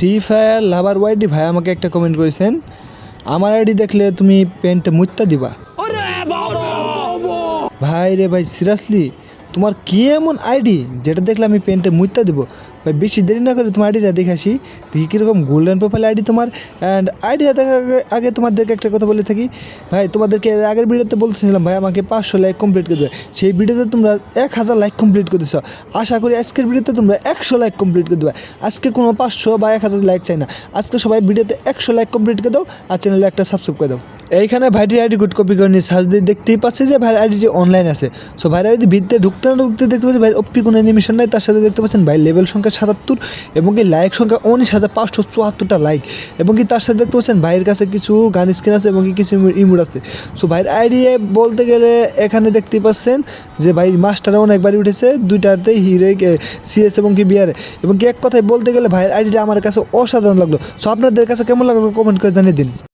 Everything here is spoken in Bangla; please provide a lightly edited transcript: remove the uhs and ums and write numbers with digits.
ফ্রি ফায়ার লাভার ওয়াইডি ভাই আমাকে একটা কমেন্ট করেছেন, আমার আইডি দেখলে তুমি পেন্টে মুত্তা দিবা। ভাই রে ভাই, সিরিয়াসলি তোমার কি এমন আইডি যেটা দেখলে আমি পেন্টে মুত্তা দিব? ভাই বেশি দেরি না করে তোমার আইডিটা দেখে আসি, দেখি কীরকম গোল্ডেন প্রোফাইল আইডি তোমার। অ্যান্ড আইডিটা দেখার আগে তোমাদেরকে একটা কথা বলে থাকি ভাই, তোমাদেরকে আগের ভিডিওতে বলতেছিলাম ভাই আমাকে 500 লাইক কমপ্লিট করে দেবে। সেই ভিডিওতে তোমরা 1000 লাইক কমপ্লিট করে দিচ্ছ। আশা করি আজকের ভিডিওতে তোমরা 100 লাইক কমপ্লিট করে দেবে। আজকে কোনো 500 বা 1000 লাইক চাই না, আজকে সবাই ভিডিওতে 100 লাইক কমপ্লিট করে দাও আর চ্যানেলে একটা সাবস্ক্রাইব করে দাও। এইখানে ভাইটির আইডি কোড কপি করে নিয়ে সার্চ দিয়ে দেখতেই পাচ্ছি যে ভাইয়ের আইডিটি অনলাইন আছে। সো ভাইয়ের আইডি ভিতরে ঢুকতে না ঢুকতে দেখতে পাচ্ছি ভাইয়ের অপি কোনো অ্যানিমেশন নাই, তার সাথে দেখতে পাচ্ছেন ভাই লেভেল সংখ্যা 77 এবং কি লাইক সংখ্যা 19,574টা লাইক, এবং কি তার সাথে দেখতে পাচ্ছেন ভাইয়ের কাছে কিছু গান স্ক্রিন আছে এবং কি কিছু ইমোট আছে। সো ভাইয়ের আইডি বলতে গেলে এখানে দেখতেই পাচ্ছেন যে ভাই মাস্টার অনেকবারই উঠেছে, দুইটাতেই হিরোইক সিএস এবং কি বিয়ারে, এবং কি এক কথায় বলতে গেলে ভাইয়ের আইডিটা আমার কাছে অসাধারণ লাগলো। সো আপনাদের কাছে কেমন লাগলো কমেন্ট করে জানিয়ে দিন।